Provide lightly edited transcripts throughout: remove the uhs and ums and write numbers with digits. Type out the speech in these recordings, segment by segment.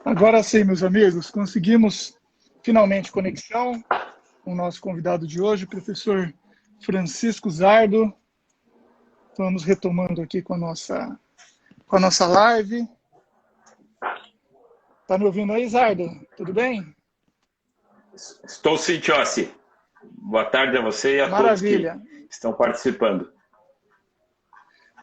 Agora sim, meus amigos, conseguimos finalmente conexão com o nosso convidado de hoje, o professor Francisco Zardo. Vamos retomando aqui com a nossa live. Tá me ouvindo aí, Zardo? Tudo bem? Estou sim, Tiossi. Boa tarde a você e a todos que Maravilha. estão participando.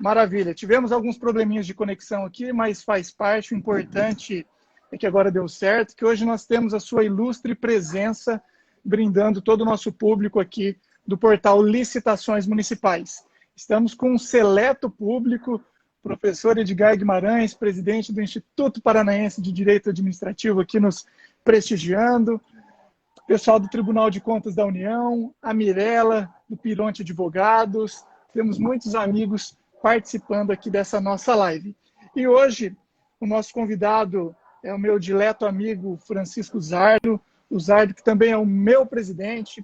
Maravilha. Tivemos alguns probleminhas de conexão aqui, mas faz parte. O importante é que agora deu certo, que hoje nós temos a sua ilustre presença brindando todo o nosso público aqui do portal Licitações Municipais. Estamos com um seleto público, professor Edgar Guimarães, presidente do Instituto Paranaense de Direito Administrativo, aqui nos prestigiando, pessoal do Tribunal de Contas da União, a Mirella, do Pironte Advogados, temos muitos amigos participando aqui dessa nossa live. E hoje, o nosso convidado é o meu dileto amigo Francisco Zardo, o Zardo que também é o meu presidente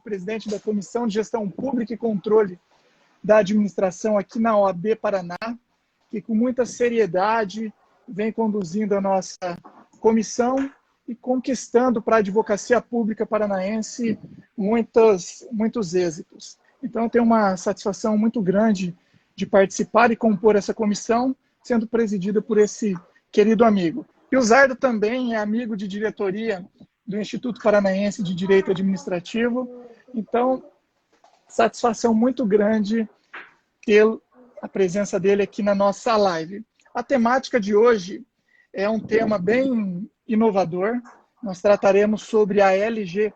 da Comissão de Gestão Pública e Controle da Administração aqui na OAB Paraná, que com muita seriedade vem conduzindo a nossa comissão e conquistando para a advocacia pública paranaense muitos êxitos. Então, eu tenho uma satisfação muito grande de participar e compor essa comissão, sendo presidida por esse querido amigo. E o Zardo também é amigo de diretoria do Instituto Paranaense de Direito Administrativo, então, satisfação muito grande ter a presença dele aqui na nossa live. A temática de hoje é um tema bem inovador. Nós trataremos sobre a LGPD,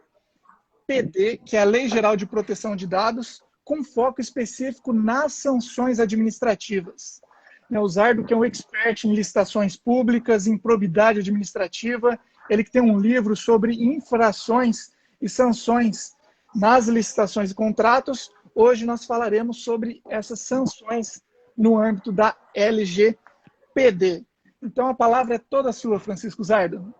que é a Lei Geral de Proteção de Dados, com foco específico nas sanções administrativas. O Zardo, que é um expert em licitações públicas, em probidade administrativa, ele que tem um livro sobre infrações e sanções nas licitações e contratos. Hoje nós falaremos sobre essas sanções no âmbito da LGPD. Então a palavra é toda sua, Francisco Zardo.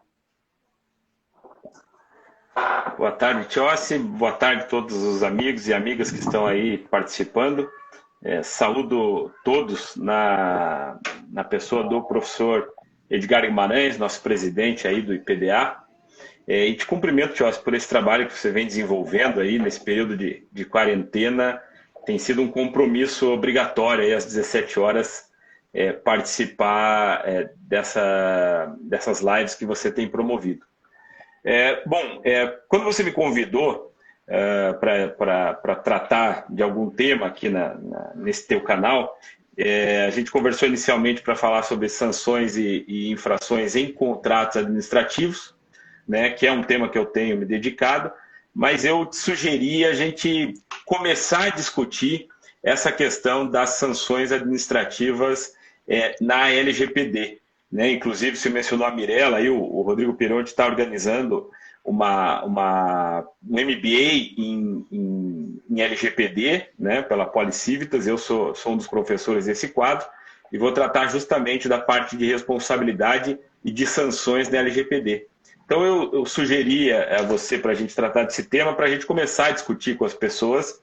Boa tarde, Tiossi. Boa tarde a todos os amigos e amigas que estão aí participando. Saúdo todos na pessoa do professor Edgar Guimarães, nosso presidente aí do IPDA. E te cumprimento, Tiossi, por esse trabalho que você vem desenvolvendo aí nesse período de quarentena. Tem sido um compromisso obrigatório aí às 17 horas participar dessas lives que você tem promovido. Quando você me convidou para tratar de algum tema aqui nesse teu canal, a gente conversou inicialmente para falar sobre sanções e infrações em contratos administrativos, né, que é um tema que eu tenho me dedicado, mas eu sugeri a gente começar a discutir essa questão das sanções administrativas na LGPD. Né? Inclusive, você mencionou a Mirella, aí o Rodrigo Pironte está organizando um MBA em LGPD, né, pela Policivitas. Eu sou um dos professores desse quadro e vou tratar justamente da parte de responsabilidade e de sanções na LGPD. Então, eu sugeria a você para a gente tratar desse tema, para a gente começar a discutir com as pessoas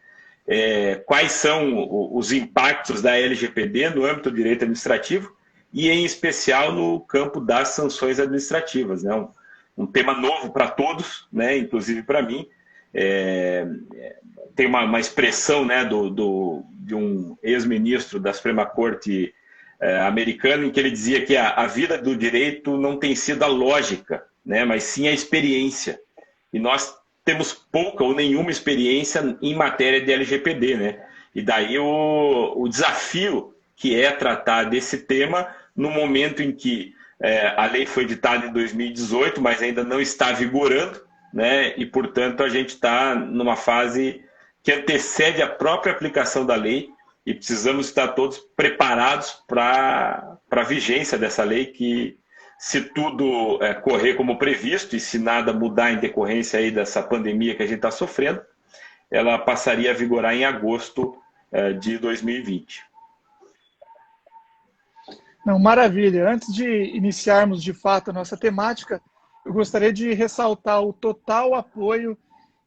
quais são os impactos da LGPD no âmbito do direito administrativo, e em especial no campo das sanções administrativas, né? Um tema novo para todos, né? Inclusive para mim. Tem uma expressão, né, de um ex-ministro da Suprema Corte americana, em que ele dizia que a vida do direito não tem sido a lógica, né, mas sim a experiência. E nós temos pouca ou nenhuma experiência em matéria de LGPD, né? E daí o desafio que é tratar desse tema no momento em que a lei foi editada em 2018, mas ainda não está vigorando, né? E, portanto, a gente está numa fase que antecede a própria aplicação da lei e precisamos estar todos preparados para a vigência dessa lei, que, se tudo correr como previsto e se nada mudar em decorrência aí dessa pandemia que a gente está sofrendo, ela passaria a vigorar em agosto de 2020. Não, maravilha. Antes de iniciarmos de fato a nossa temática, eu gostaria de ressaltar o total apoio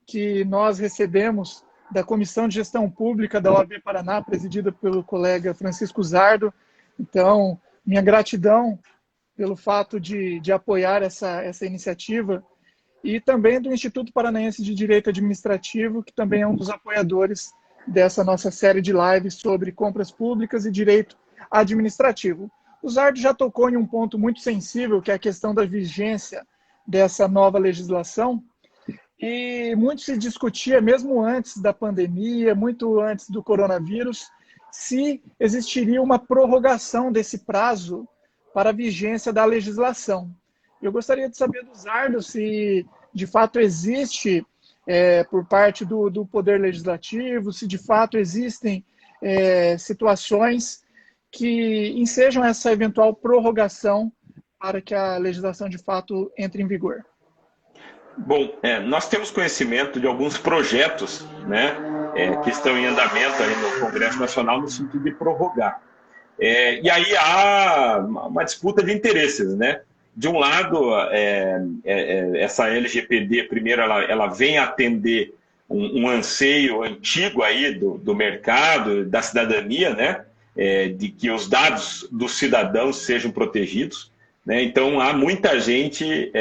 que nós recebemos da Comissão de Gestão Pública da OAB Paraná, presidida pelo colega Francisco Zardo. Então, minha gratidão pelo fato de apoiar essa iniciativa, e também do Instituto Paranaense de Direito Administrativo, que também é um dos apoiadores dessa nossa série de lives sobre compras públicas e direito administrativo. O Zardo já tocou em um ponto muito sensível, que é a questão da vigência dessa nova legislação, e muito se discutia, mesmo antes da pandemia, muito antes do coronavírus, se existiria uma prorrogação desse prazo para a vigência da legislação. Eu gostaria de saber do Zardo se de fato existe, por parte do Poder Legislativo, se de fato existem situações que ensejam essa eventual prorrogação para que a legislação de fato entre em vigor. Bom, nós temos conhecimento de alguns projetos, né, que estão em andamento aí no Congresso Nacional no sentido de prorrogar. E aí há uma disputa de interesses, né? De um lado, essa LGPD, primeiro, ela vem atender um anseio antigo aí do mercado, da cidadania, né? De que os dados dos cidadãos sejam protegidos. Né? Então, há muita gente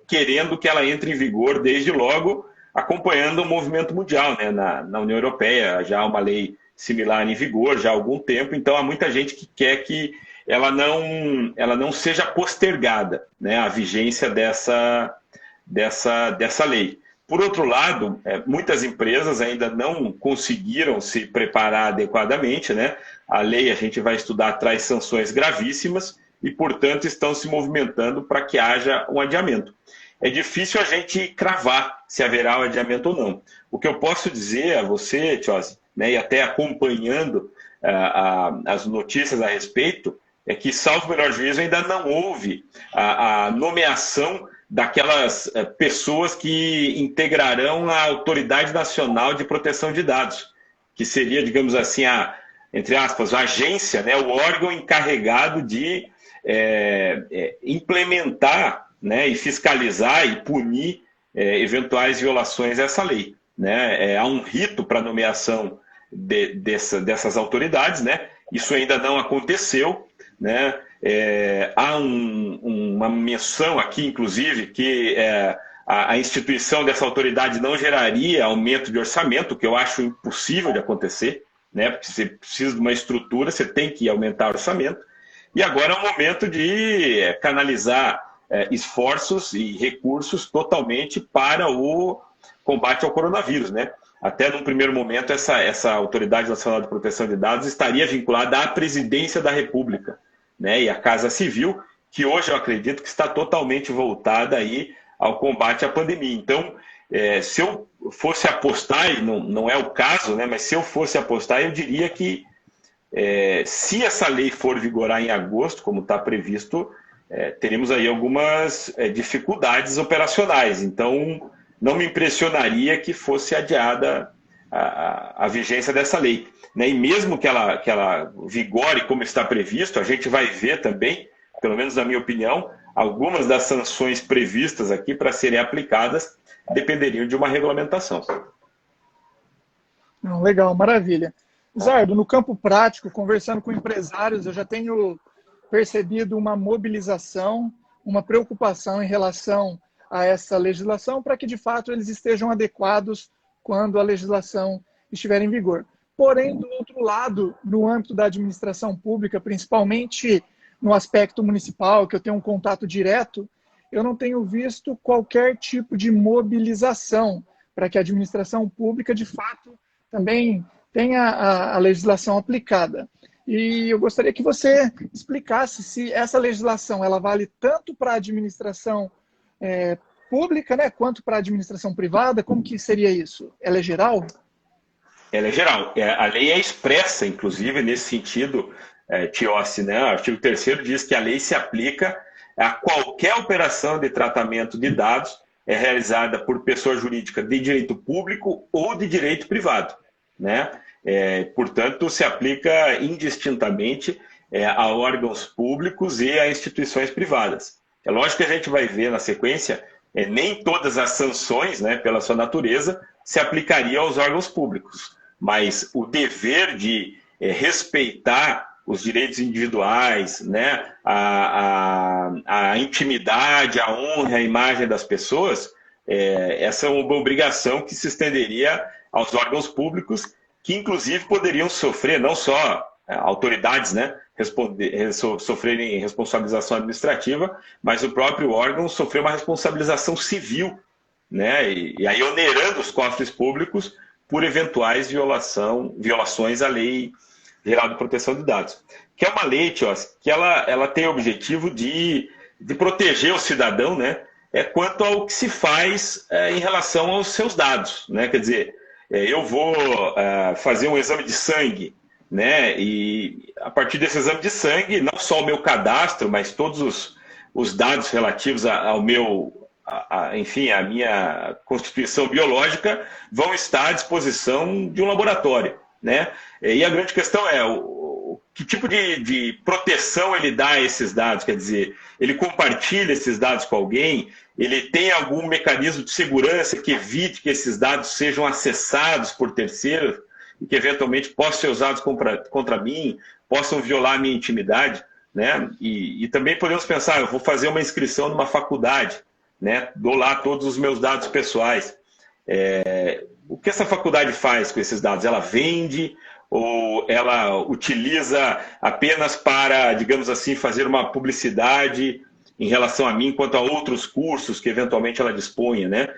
querendo que ela entre em vigor desde logo, acompanhando o movimento mundial. Né? Na União Europeia já há uma lei similar em vigor já há algum tempo, então há muita gente que quer que ela não seja postergada, né? A vigência dessa lei. Por outro lado, muitas empresas ainda não conseguiram se preparar adequadamente. Né? A lei, a gente vai estudar, traz sanções gravíssimas, e, portanto, estão se movimentando para que haja um adiamento. É difícil a gente cravar se haverá um adiamento ou não. O que eu posso dizer a você, Tiosi, né, e até acompanhando as notícias a respeito, é que, salvo o melhor juízo, ainda não houve a nomeação daquelas pessoas que integrarão a Autoridade Nacional de Proteção de Dados, que seria, digamos assim, entre aspas, a agência, né, o órgão encarregado de implementar, né, e fiscalizar e punir eventuais violações a essa lei. Né? Há um rito para a nomeação dessas autoridades, né? Isso ainda não aconteceu. Né? Há uma menção aqui, inclusive, que a instituição dessa autoridade não geraria aumento de orçamento, que eu acho impossível de acontecer, né? Porque você precisa de uma estrutura, você tem que aumentar o orçamento. E agora é o momento de canalizar esforços e recursos totalmente para o combate ao coronavírus. Né? Até num primeiro momento, essa Autoridade Nacional de Proteção de Dados estaria vinculada à Presidência da República, né? E à Casa Civil, que hoje eu acredito que está totalmente voltada aí ao combate à pandemia. Então, se eu fosse apostar, e não é o caso, né? Mas se eu fosse apostar, eu diria que se essa lei for vigorar em agosto, como está previsto, teremos aí algumas dificuldades operacionais. Então, não me impressionaria que fosse adiada a vigência dessa lei. Né? E mesmo que ela vigore como está previsto, a gente vai ver também, pelo menos na minha opinião, algumas das sanções previstas aqui para serem aplicadas dependeriam de uma regulamentação. Legal, maravilha. Zardo, no campo prático, conversando com empresários, eu já tenho percebido uma mobilização, uma preocupação em relação a essa legislação para que, de fato, eles estejam adequados quando a legislação estiver em vigor. Porém, do outro lado, no âmbito da administração pública, principalmente no aspecto municipal, que eu tenho um contato direto, eu não tenho visto qualquer tipo de mobilização para que a administração pública, de fato, também tenha a legislação aplicada. E eu gostaria que você explicasse se essa legislação ela vale tanto para a administração pública, né, quanto para a administração privada. Como que seria isso? Ela é geral? Ela é geral. A lei é expressa, inclusive, nesse sentido, Tiossi, né? O artigo 3º diz que a lei se aplica a qualquer operação de tratamento de dados realizada por pessoa jurídica de direito público ou de direito privado. Né? Portanto, se aplica indistintamente a órgãos públicos e a instituições privadas. É lógico que a gente vai ver na sequência, nem todas as sanções, né, pela sua natureza, se aplicariam aos órgãos públicos, mas o dever de respeitar os direitos individuais, né, a a intimidade, a honra, a imagem das pessoas, essa é uma obrigação que se estenderia aos órgãos públicos, que inclusive poderiam sofrer, não só autoridades, né, sofrerem responsabilização administrativa, mas o próprio órgão sofrer uma responsabilização civil, né, e aí onerando os cofres públicos por eventuais violações à Lei Geral de Proteção de Dados, que é uma lei, Tios, que ela tem o objetivo de proteger o cidadão, né, quanto ao que se faz em relação aos seus dados, né, quer dizer, eu vou fazer um exame de sangue, né, e a partir desse exame de sangue, não só o meu cadastro, mas todos os dados relativos ao meu, enfim, a minha constituição biológica vão estar à disposição de um laboratório, né? E a grande questão é que tipo de proteção ele dá a esses dados, quer dizer, ele compartilha esses dados com alguém, ele tem algum mecanismo de segurança que evite que esses dados sejam acessados por terceiros e que eventualmente possam ser usados contra mim, possam violar a minha intimidade, né? E também podemos pensar, eu vou fazer uma inscrição numa faculdade, né? Dou lá todos os meus dados pessoais. O que essa faculdade faz com esses dados? Ela vende ou ela utiliza apenas para, digamos assim, fazer uma publicidade em relação a mim quanto a outros cursos que eventualmente ela disponha, né?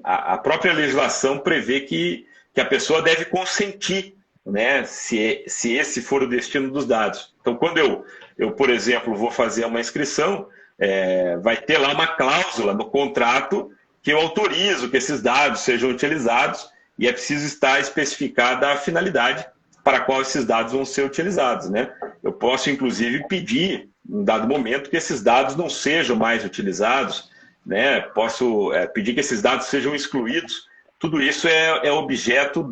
A própria legislação prevê que a pessoa deve consentir, né, se esse for o destino dos dados. Então, quando eu, por exemplo, vou fazer uma inscrição, vai ter lá uma cláusula no contrato que eu autorizo que esses dados sejam utilizados e é preciso estar especificada a finalidade para a qual esses dados vão ser utilizados, né? Eu posso, inclusive, pedir, em dado momento, que esses dados não sejam mais utilizados, né? Posso pedir que esses dados sejam excluídos. Tudo isso é objeto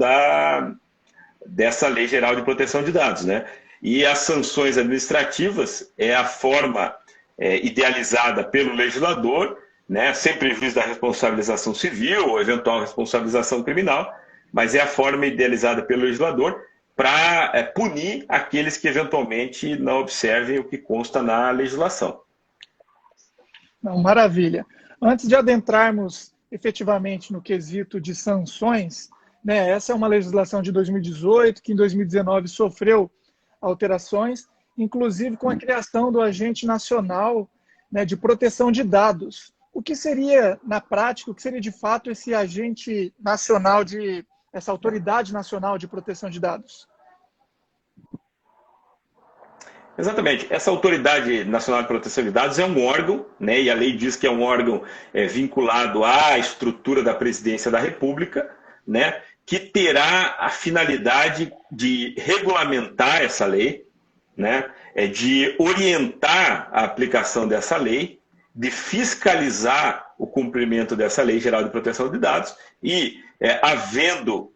dessa Lei Geral de Proteção de Dados, né? E as sanções administrativas é a forma idealizada pelo legislador, né, sem prejuízo da responsabilização civil ou eventual responsabilização criminal, mas é a forma idealizada pelo legislador para punir aqueles que eventualmente não observem o que consta na legislação. Não, maravilha. Antes de adentrarmos efetivamente no quesito de sanções, né, essa é uma legislação de 2018, que em 2019 sofreu alterações, inclusive com a criação do Agente Nacional, né, de Proteção de Dados. O que seria, na prática, o que seria de fato esse agente nacional, essa autoridade nacional de proteção de dados? Exatamente. Essa Autoridade Nacional de Proteção de Dados é um órgão, né, e a lei diz que é um órgão vinculado à estrutura da Presidência da República, né, que terá a finalidade de regulamentar essa lei, né, de orientar a aplicação dessa lei, de fiscalizar o cumprimento dessa Lei Geral de Proteção de Dados e, havendo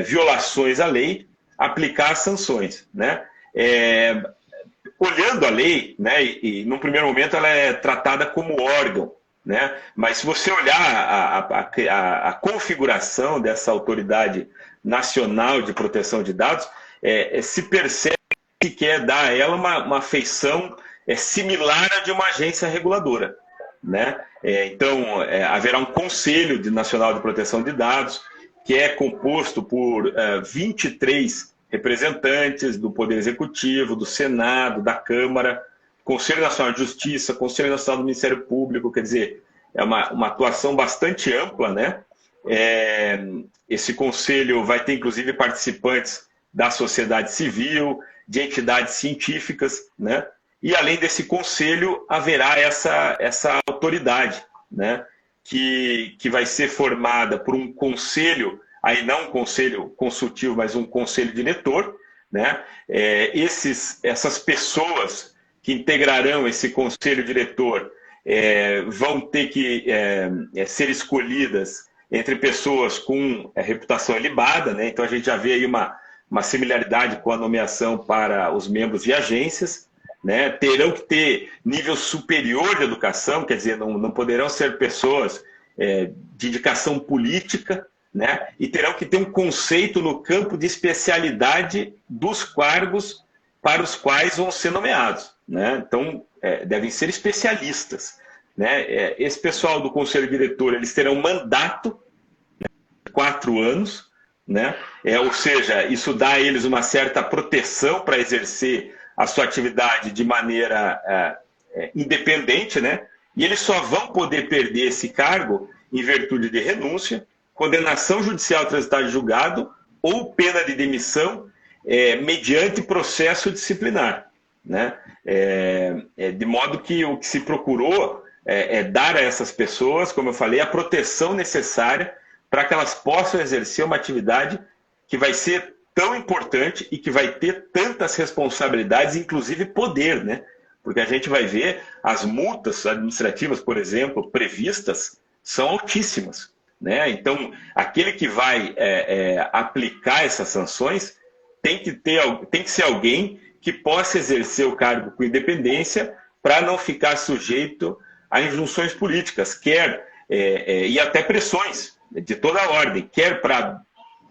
violações à lei, aplicar sanções, né? Olhando a lei, né, e num primeiro momento ela é tratada como órgão, né? Mas se você olhar a configuração dessa Autoridade Nacional de Proteção de Dados, se percebe que quer dar a ela uma feição similar à de uma agência reguladora, né? Então, haverá um Conselho Nacional de Proteção de Dados, que é composto por 23 representantes do Poder Executivo, do Senado, da Câmara, Conselho Nacional de Justiça, Conselho Nacional do Ministério Público, quer dizer, é uma atuação bastante ampla, né? Esse conselho vai ter, inclusive, participantes da sociedade civil, de entidades científicas, né? E, além desse conselho, haverá essa autoridade, né, que vai ser formada por um conselho, aí não um conselho consultivo, mas um conselho diretor, né? Essas pessoas que integrarão esse conselho diretor vão ter que ser escolhidas entre pessoas com reputação ilibada, né? Então a gente já vê aí uma similaridade com a nomeação para os membros de agências, né? Terão que ter nível superior de educação, quer dizer, não poderão ser pessoas de indicação política, né? E terão que ter um conceito no campo de especialidade dos cargos para os quais vão ser nomeados, né? Então, devem ser especialistas, né? Esse pessoal do Conselho Diretor, eles terão mandato de 4 anos, né? Ou seja, isso dá a eles uma certa proteção para exercer a sua atividade de maneira independente, né? E eles só vão poder perder esse cargo em virtude de renúncia, condenação judicial transitada em julgado ou pena de demissão mediante processo disciplinar, né? De modo que o que se procurou dar a essas pessoas, como eu falei, a proteção necessária para que elas possam exercer uma atividade que vai ser tão importante e que vai ter tantas responsabilidades, inclusive poder, né? Porque a gente vai ver as multas administrativas, por exemplo, previstas, são altíssimas, né? Então, aquele que vai aplicar essas sanções tem que ser alguém que possa exercer o cargo com independência para não ficar sujeito a injunções políticas, e até pressões de toda a ordem, quer para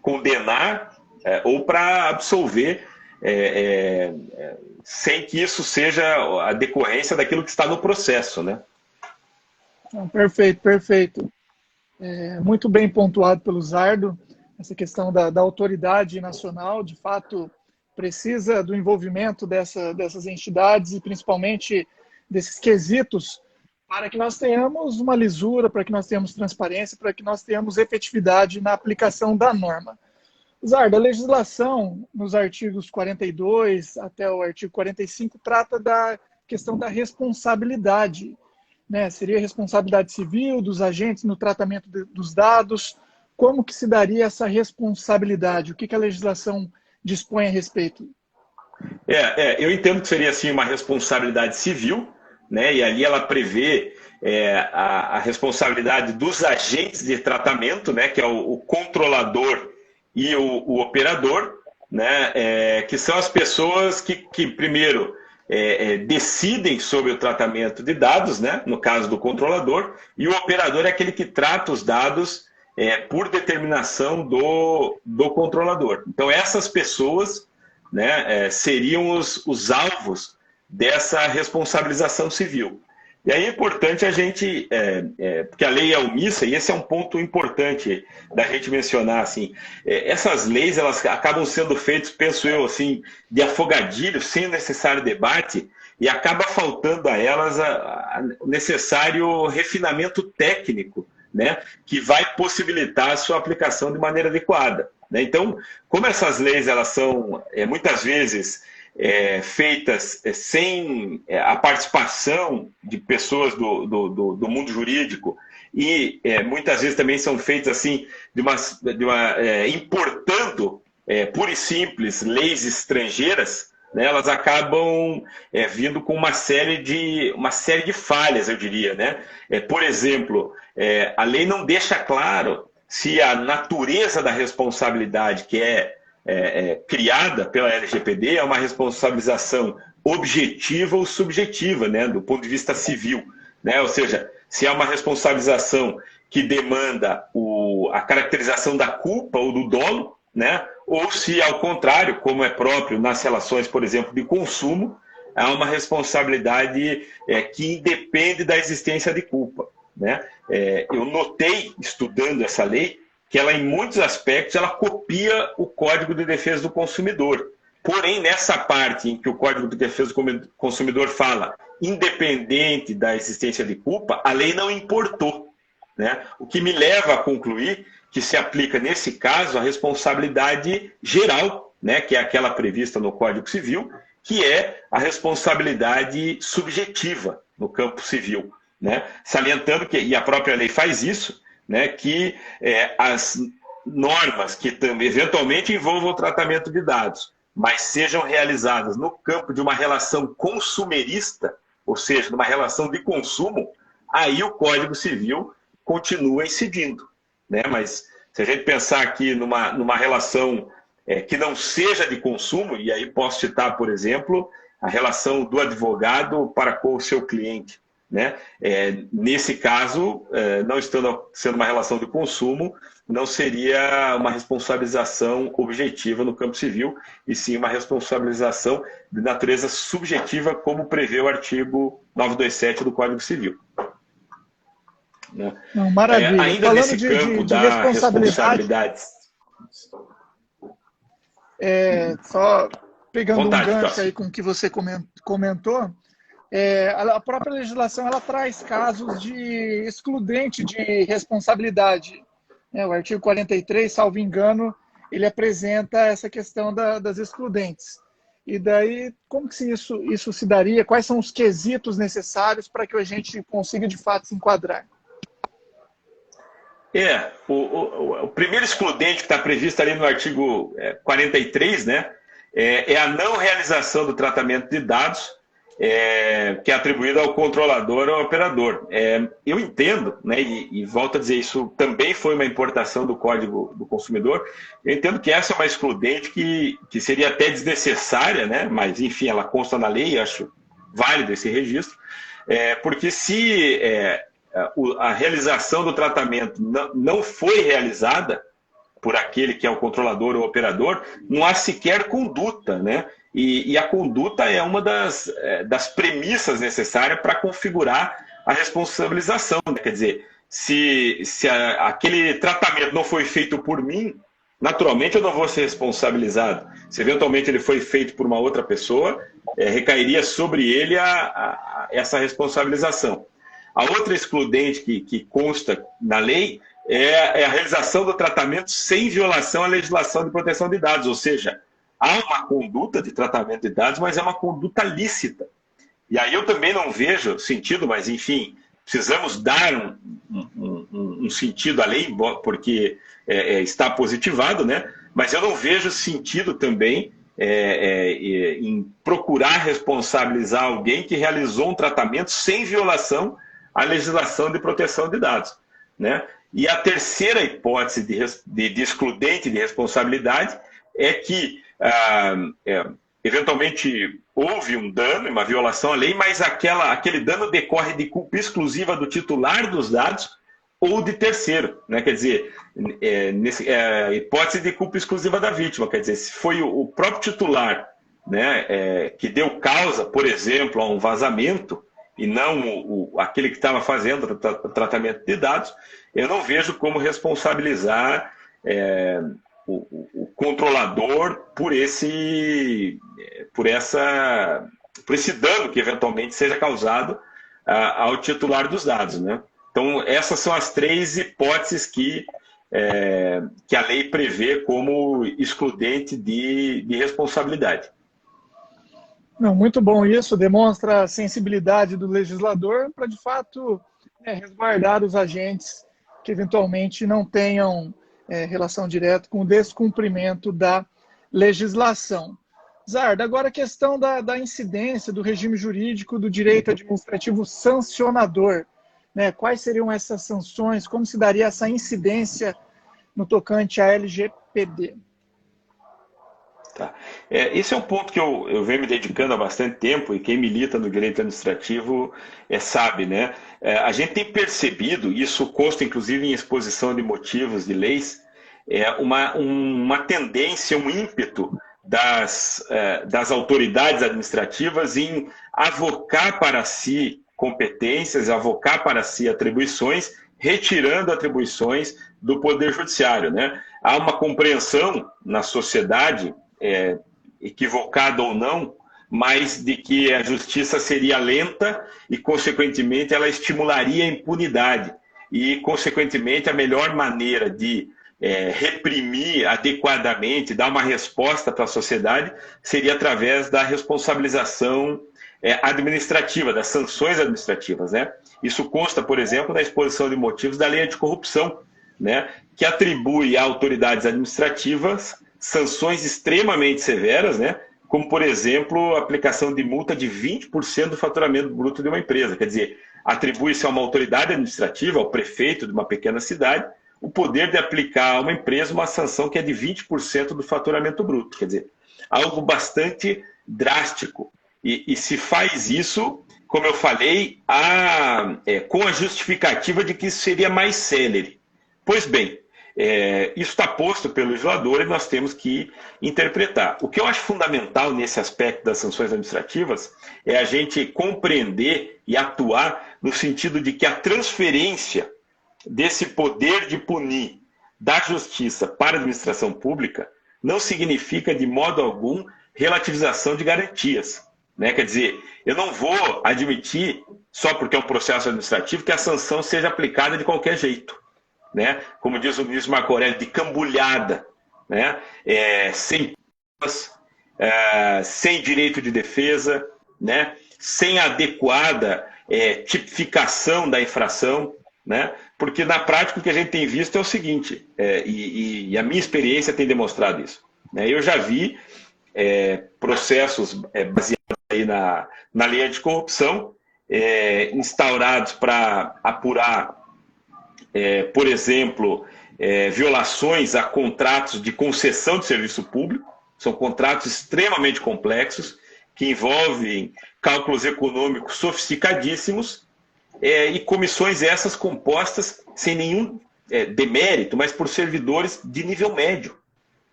condenar ou para absolver, sem que isso seja a decorrência daquilo que está no processo, né? Perfeito, perfeito. Muito bem pontuado pelo Zardo, essa questão da autoridade nacional, de fato, precisa do envolvimento dessas entidades e principalmente desses quesitos para que nós tenhamos uma lisura, para que nós tenhamos transparência, para que nós tenhamos efetividade na aplicação da norma. Zardo, a legislação, nos artigos 42 até o artigo 45, trata da questão da responsabilidade, né? Seria responsabilidade civil dos agentes no tratamento dos dados. Como que se daria essa responsabilidade? O que a legislação dispõe a respeito? Eu entendo que seria assim uma responsabilidade civil, né? E ali ela prevê a responsabilidade dos agentes de tratamento, né? Que é o controlador e o operador, né? Que são as pessoas que primeiro decidem sobre o tratamento de dados, né? No caso do controlador, e o operador é aquele que trata os dados por determinação do controlador. Então essas pessoas, né, seriam os alvos dessa responsabilização civil. E aí é importante a gente, porque a lei é omissa, e esse é um ponto importante da gente mencionar, assim, essas leis, elas acabam sendo feitas, penso eu, assim, de afogadilho, sem o necessário debate, e acaba faltando a elas o necessário refinamento técnico, né, que vai possibilitar a sua aplicação de maneira adequada, né? Então, como essas leis, elas são, muitas vezes, feitas sem a participação de pessoas do mundo jurídico e muitas vezes também são feitas assim importando pura e simples leis estrangeiras, né? Elas acabam vindo com uma série de falhas, eu diria, né? Por exemplo, a lei não deixa claro se a natureza da responsabilidade que criada pela LGPD é uma responsabilização objetiva ou subjetiva, né, do ponto de vista civil, né? Ou seja, se é uma responsabilização que demanda a caracterização da culpa ou do dolo, né, ou se, ao contrário, como é próprio nas relações, por exemplo, de consumo, há uma responsabilidade que independe da existência de culpa, né? Eu notei, estudando essa lei, que ela, em muitos aspectos, ela copia o Código de Defesa do Consumidor. Porém, nessa parte em que o Código de Defesa do Consumidor fala independente da existência de culpa, a lei não importou, né? O que me leva a concluir que se aplica, nesse caso, a responsabilidade geral, né? Que é aquela prevista no Código Civil, que é a responsabilidade subjetiva no campo civil, né? Salientando que, e a própria lei faz isso, né, que as normas que eventualmente envolvam o tratamento de dados, mas sejam realizadas no campo de uma relação consumerista, ou seja, numa relação de consumo, aí o Código Civil continua incidindo, né? Mas se a gente pensar aqui numa relação que não seja de consumo, e aí posso citar, por exemplo, a relação do advogado para com o seu cliente, né? Nesse caso, não estando sendo uma relação de consumo, não seria uma responsabilização objetiva no campo civil, e sim uma responsabilização de natureza subjetiva, como prevê o artigo 927 do Código Civil. Né? Não, maravilha. Ainda Falando nesse campo de da responsabilidade... Só pegando Vontade, um gancho aí com o que você comentou, a própria legislação ela traz casos de excludente de responsabilidade. O artigo 43, salvo engano, ele apresenta essa questão das excludentes. E daí, como que isso se daria? Quais são os quesitos necessários para que a gente consiga, de fato, se enquadrar? O primeiro excludente que está previsto ali no artigo 43, né, é a não realização do tratamento de dados que é atribuído ao controlador ou ao operador. Eu entendo, né, e volto a dizer, isso também foi uma importação do Código do Consumidor, eu entendo que essa é uma excludente que seria até desnecessária, né, mas, enfim, ela consta na lei, acho válido esse registro, porque se a realização do tratamento não foi realizada por aquele que é o controlador ou operador, não há sequer conduta, né? E a conduta é uma das premissas necessárias para configurar a responsabilização. Né? Quer dizer, se aquele tratamento não foi feito por mim, naturalmente eu não vou ser responsabilizado. Se eventualmente ele foi feito por uma outra pessoa, recairia sobre ele essa responsabilização. A outra excludente que consta na lei é a realização do tratamento sem violação à legislação de proteção de dados, ou seja, há uma conduta de tratamento de dados, mas é uma conduta lícita. E aí eu também não vejo sentido, mas enfim, precisamos dar um sentido à lei, porque está positivado, né? Mas eu não vejo sentido também em procurar responsabilizar alguém que realizou um tratamento sem violação à legislação de proteção de dados, né? E a terceira hipótese de excludente de responsabilidade é que eventualmente houve um dano, uma violação à lei, mas aquele dano decorre de culpa exclusiva do titular dos dados ou de terceiro, né? Quer dizer, hipótese de culpa exclusiva da vítima, quer dizer, se foi o próprio titular, né, que deu causa, por exemplo, a um vazamento, e não aquele que estava fazendo o tratamento de dados, eu não vejo como responsabilizar o controlador por esse dano que eventualmente seja causado ao titular dos dados, né? Então, essas são as três hipóteses que a lei prevê como excludente de responsabilidade. Não, muito bom isso, demonstra a sensibilidade do legislador para, de fato, resguardar os agentes que eventualmente não tenham relação direta com o descumprimento da legislação. Zarda, agora a questão da incidência do regime jurídico do direito administrativo sancionador. Né? Quais seriam essas sanções? Como se daria essa incidência no tocante à LGPD? Tá. Esse é um ponto que eu venho me dedicando há bastante tempo, e quem milita no direito administrativo sabe, né? A gente tem percebido, isso consta inclusive em exposição de motivos de leis, uma tendência, um ímpeto das autoridades administrativas em avocar para si competências, avocar para si atribuições, retirando atribuições do Poder Judiciário, né? Há uma compreensão na sociedade, equivocada ou não, mas de que a justiça seria lenta e, consequentemente, ela estimularia a impunidade. E, consequentemente, a melhor maneira de reprimir adequadamente, dar uma resposta para a sociedade, seria através da responsabilização administrativa, das sanções administrativas, né? Isso consta, por exemplo, na exposição de motivos da Lei Anticorrupção, né, que atribui a autoridades administrativas sanções extremamente severas, né, como, por exemplo, a aplicação de multa de 20% do faturamento bruto de uma empresa. Quer dizer, atribui-se a uma autoridade administrativa, ao prefeito de uma pequena cidade, o poder de aplicar a uma empresa uma sanção que é de 20% do faturamento bruto. Quer dizer, algo bastante drástico. E se faz isso como eu falei, com a justificativa de que isso seria mais célere. Pois bem, isso está posto pelo legislador e nós temos que interpretar. O que eu acho fundamental nesse aspecto das sanções administrativas é a gente compreender e atuar no sentido de que a transferência desse poder de punir da justiça para a administração pública não significa de modo algum relativização de garantias. Né? Quer dizer, eu não vou admitir, só porque é um processo administrativo, que a sanção seja aplicada de qualquer jeito. Né? Como diz o ministro Marco Aurélio, de cambulhada, né? Sem provas, sem direito de defesa, né? Sem adequada tipificação da infração, né? Porque na prática o que a gente tem visto é o seguinte, e a minha experiência tem demonstrado isso. Né? Eu já vi processos baseados aí na lei anticorrupção, instaurados para apurar, por exemplo, violações a contratos de concessão de serviço público. São contratos extremamente complexos, que envolvem cálculos econômicos sofisticadíssimos, e comissões essas compostas sem nenhum demérito, mas por servidores de nível médio.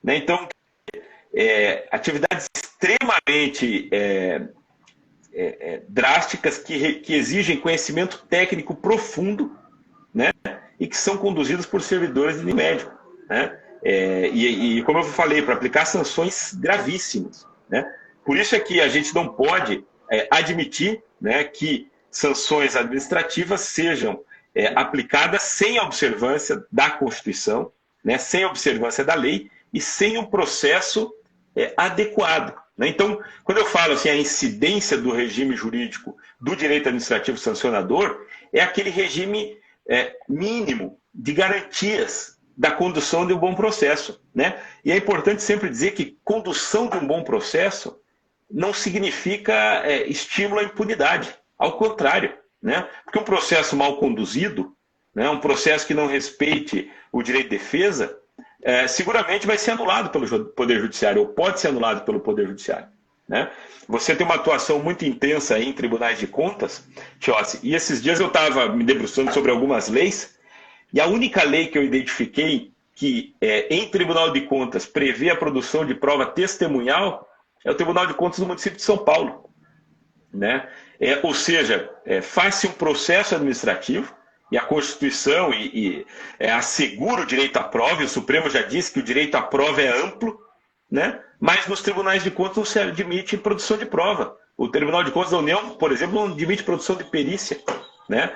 Né? Então, atividades extremamente drásticas que exigem conhecimento técnico profundo, né? E que são conduzidas por servidores de nível médio. Né? E como eu falei, para aplicar sanções gravíssimas. Né? Por isso é que a gente não pode admitir, né, que sanções administrativas sejam aplicadas sem a observância da Constituição, né, sem a observância da lei e sem um processo adequado. Né? Então, quando eu falo assim, a incidência do regime jurídico do direito administrativo sancionador, é aquele regime mínimo de garantias da condução de um bom processo. Né? E é importante sempre dizer que condução de um bom processo não significa estímulo à impunidade. Ao contrário, né? Porque um processo mal conduzido, né, um processo que não respeite o direito de defesa, seguramente vai ser anulado pelo Poder Judiciário, ou pode ser anulado pelo Poder Judiciário. Né? Você tem uma atuação muito intensa em tribunais de contas, Tiossi, e esses dias eu estava me debruçando sobre algumas leis, e a única lei que eu identifiquei que em Tribunal de Contas prevê a produção de prova testemunhal é o Tribunal de Contas do município de São Paulo. Né? Ou seja, faz-se um processo administrativo, e a Constituição assegura o direito à prova, e o Supremo já disse que o direito à prova é amplo, né? Mas nos tribunais de contas não se admite produção de prova. O Tribunal de Contas da União, por exemplo, não admite produção de perícia. Né?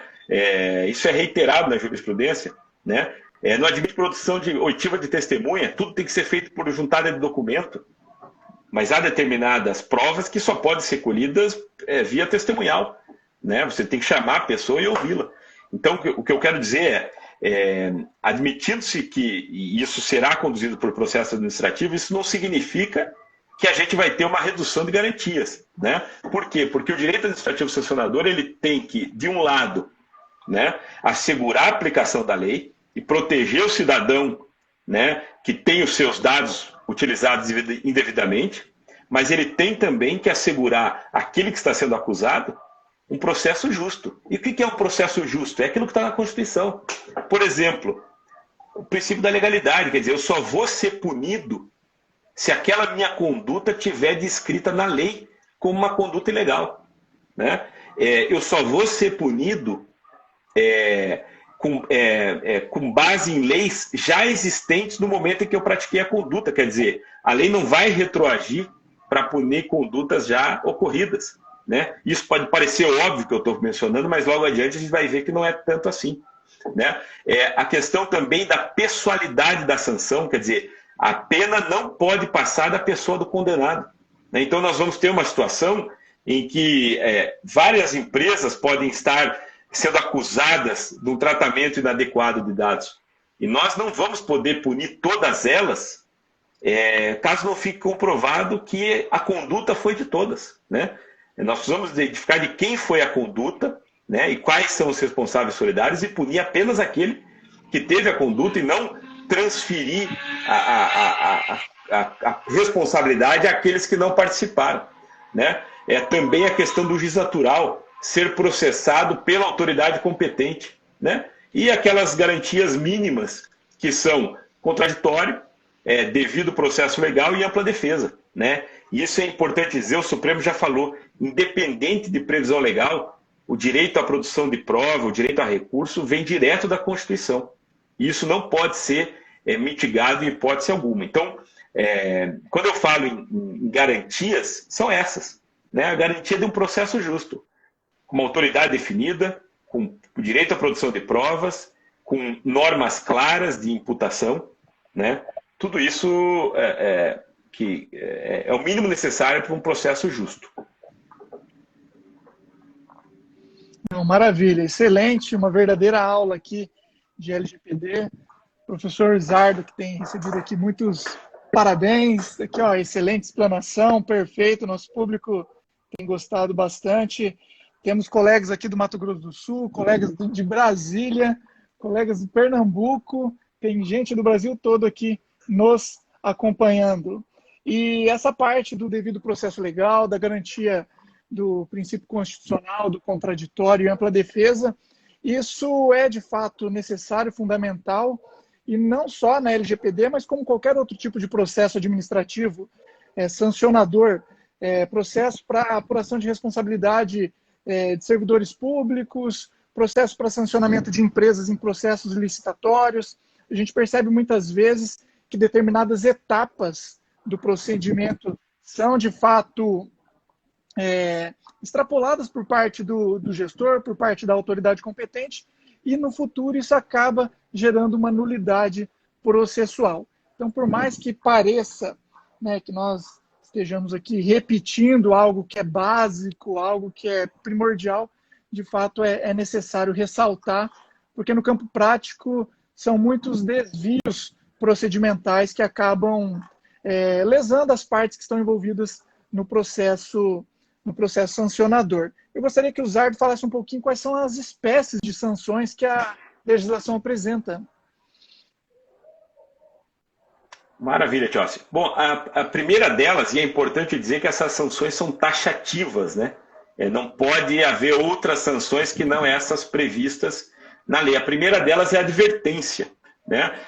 Isso é reiterado na jurisprudência. Né? Não admite produção de oitiva de testemunha, tudo tem que ser feito por juntada de documento. Mas há determinadas provas que só podem ser colhidas via testemunhal. Né? Você tem que chamar a pessoa e ouvi-la. Então, o que eu quero dizer admitindo-se que isso será conduzido por processo administrativo, isso não significa que a gente vai ter uma redução de garantias. Né? Por quê? Porque o direito administrativo sancionador ele tem que, de um lado, né, assegurar a aplicação da lei e proteger o cidadão, né, que tem os seus dados utilizados indevidamente, mas ele tem também que assegurar aquele que está sendo acusado um processo justo. E o que é um processo justo? É aquilo que está na Constituição. Por exemplo, o princípio da legalidade, quer dizer, eu só vou ser punido se aquela minha conduta estiver descrita na lei como uma conduta ilegal. Né? Eu só vou ser punido com base em leis já existentes no momento em que eu pratiquei a conduta. Quer dizer, a lei não vai retroagir para punir condutas já ocorridas. Né? Isso pode parecer óbvio que eu estou mencionando, mas logo adiante a gente vai ver que não é tanto assim. Né? A questão também da pessoalidade da sanção, quer dizer, a pena não pode passar da pessoa do condenado. Né? Então nós vamos ter uma situação em que várias empresas podem estar sendo acusadas de um tratamento inadequado de dados. E nós não vamos poder punir todas elas, caso não fique comprovado que a conduta foi de todas. Né? Nós precisamos identificar de quem foi a conduta, né, e quais são os responsáveis solidários e punir apenas aquele que teve a conduta e não transferir a responsabilidade àqueles que não participaram. Né? é também a questão do juiz natural ser processado pela autoridade competente, né? E aquelas garantias mínimas que são contraditório, devido processo legal e ampla defesa, né? E isso é importante dizer, o Supremo já falou, independente de previsão legal, o direito à produção de prova, o direito a recurso, vem direto da Constituição. E isso não pode ser mitigado em hipótese alguma. Então, quando eu falo em garantias, são essas, né? A garantia de um processo justo, com uma autoridade definida, com o direito à produção de provas, com normas claras de imputação, né? Tudo isso é o mínimo necessário para um processo justo. Não, maravilha, excelente, uma verdadeira aula aqui de LGPD. Professor Zardo, que tem recebido aqui muitos parabéns, aqui, ó, excelente explanação, perfeito, nosso público tem gostado bastante. Temos colegas aqui do Mato Grosso do Sul, colegas de Brasília, colegas de Pernambuco, tem gente do Brasil todo aqui nos acompanhando. E essa parte do devido processo legal, da garantia do princípio constitucional, do contraditório e ampla defesa, isso é de fato necessário, fundamental, e não só na LGPD, mas como qualquer outro tipo de processo administrativo, sancionador, processo para apuração de responsabilidade de servidores públicos, processo para sancionamento de empresas em processos licitatórios. A gente percebe muitas vezes que determinadas etapas do procedimento são, de fato, extrapoladas por parte do gestor, por parte da autoridade competente, e no futuro isso acaba gerando uma nulidade processual. Então, por mais que pareça, né, que nós estejamos aqui repetindo algo que é básico, algo que é primordial, de fato é necessário ressaltar, porque no campo prático são muitos desvios procedimentais que acabam lesando as partes que estão envolvidas no processo sancionador. Eu gostaria que o Zardo falasse um pouquinho quais são as espécies de sanções que a legislação apresenta. Maravilha, Tiossi. Bom, a primeira delas, e é importante dizer que essas sanções são taxativas, né? Não pode haver outras sanções que não essas previstas na lei. A primeira delas é a advertência, né?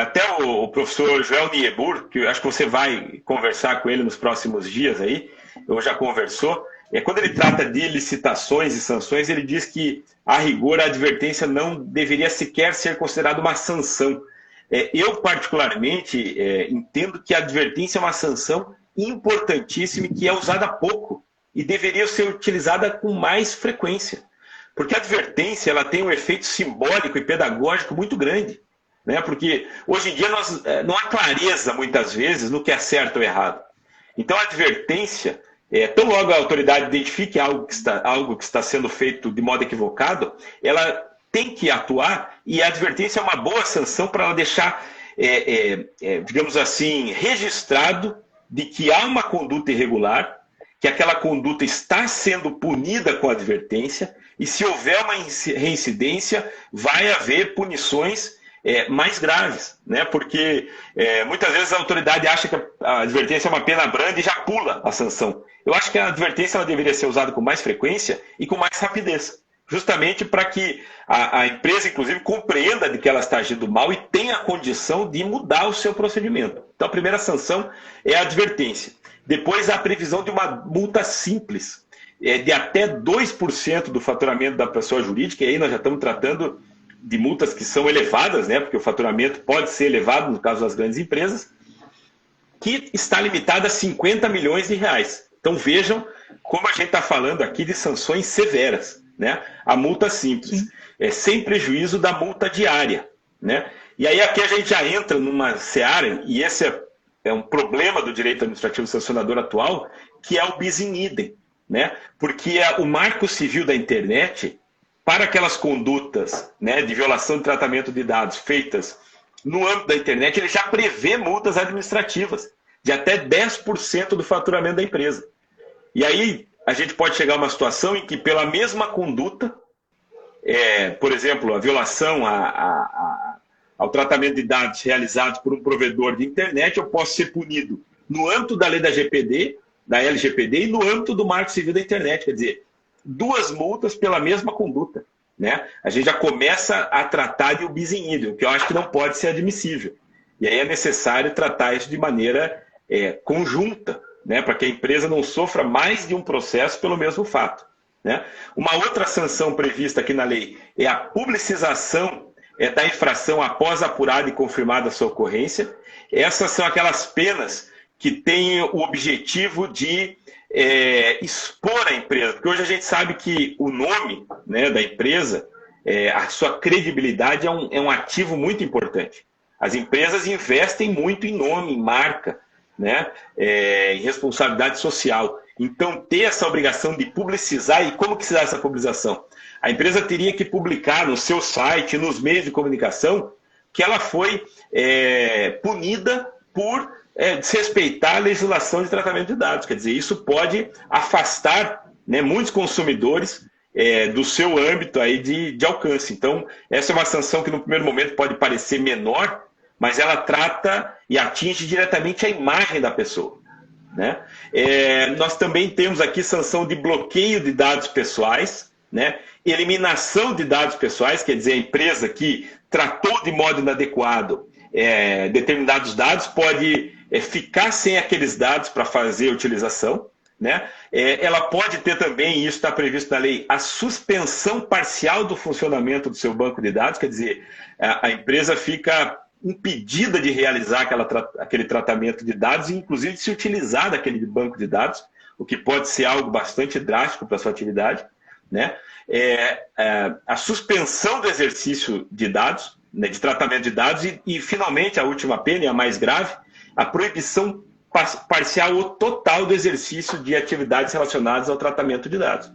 Até o professor Joel Niebuhr, que eu acho que você vai conversar com ele nos próximos dias aí, ou já conversou, quando ele trata de licitações e sanções, ele diz que, a rigor, a advertência não deveria sequer ser considerada uma sanção. Eu, particularmente, entendo que a advertência é uma sanção importantíssima e que é usada pouco e deveria ser utilizada com mais frequência. Porque a advertência ela tem um efeito simbólico e pedagógico muito grande, né? Porque hoje em dia não há clareza, muitas vezes, no que é certo ou errado. Então, a advertência, tão logo a autoridade identifique algo que está sendo feito de modo equivocado, ela tem que atuar, e a advertência é uma boa sanção para ela deixar, digamos assim, registrado de que há uma conduta irregular, que aquela conduta está sendo punida com a advertência, e se houver uma reincidência, vai haver punições mais graves, né? Porque muitas vezes a autoridade acha que a advertência é uma pena branda e já pula a sanção. Eu acho que a advertência ela deveria ser usada com mais frequência e com mais rapidez, justamente para que a empresa, inclusive, compreenda de que ela está agindo mal e tenha a condição de mudar o seu procedimento. Então, a primeira sanção é a advertência. Depois, a previsão de uma multa simples, de até 2% do faturamento da pessoa jurídica, e aí nós já estamos tratando de multas que são elevadas, né, porque o faturamento pode ser elevado no caso das grandes empresas, que está limitada a 50 milhões de reais. Então, vejam como a gente está falando aqui de sanções severas, né? A multa simples, sem prejuízo da multa diária, né? E aí aqui a gente já entra numa seara, e esse é um problema do direito administrativo sancionador atual, que é o bis in idem, né? Porque o Marco Civil da Internet, para aquelas condutas, né, de violação de tratamento de dados feitas no âmbito da internet, ele já prevê multas administrativas de até 10% do faturamento da empresa. E aí a gente pode chegar a uma situação em que, pela mesma conduta, por exemplo, a violação ao tratamento de dados realizados por um provedor de internet, eu posso ser punido no âmbito da lei da GPD da LGPD e no âmbito do Marco Civil da Internet. Quer dizer, 2 multas pela mesma conduta, né? A gente já começa a tratar de bis in idem, o que eu acho que não pode ser admissível. E aí é necessário tratar isso de maneira conjunta, né? Para que a empresa não sofra mais de um processo pelo mesmo fato, né? Uma outra sanção prevista aqui na lei é a publicização da infração após apurada e confirmada a sua ocorrência. Essas são aquelas penas que têm o objetivo de expor a empresa, porque hoje a gente sabe que o nome, né, da empresa, a sua credibilidade é um ativo muito importante. As empresas investem muito em nome, em marca, né, em responsabilidade social. Então, ter essa obrigação de publicizar, e como que se dá essa publicação? A empresa teria que publicar no seu site, nos meios de comunicação, que ela foi punida por desrespeitar a legislação de tratamento de dados. Quer dizer, isso pode afastar, né, muitos consumidores do seu âmbito aí de alcance. Então, essa é uma sanção que no primeiro momento pode parecer menor, mas ela trata e atinge diretamente a imagem da pessoa, né? Nós também temos aqui sanção de bloqueio de dados pessoais, né? Eliminação de dados pessoais, quer dizer, a empresa que tratou de modo inadequado determinados dados pode ficar sem aqueles dados para fazer a utilização, né? Ela pode ter também, e isso está previsto na lei, a suspensão parcial do funcionamento do seu banco de dados, quer dizer, a empresa fica impedida de realizar aquele tratamento de dados e, inclusive, de se utilizar daquele banco de dados, o que pode ser algo bastante drástico para a sua atividade, né? A suspensão do exercício de dados, né, de tratamento de dados e, finalmente, a última pena, e a mais grave, a proibição parcial ou total do exercício de atividades relacionadas ao tratamento de dados,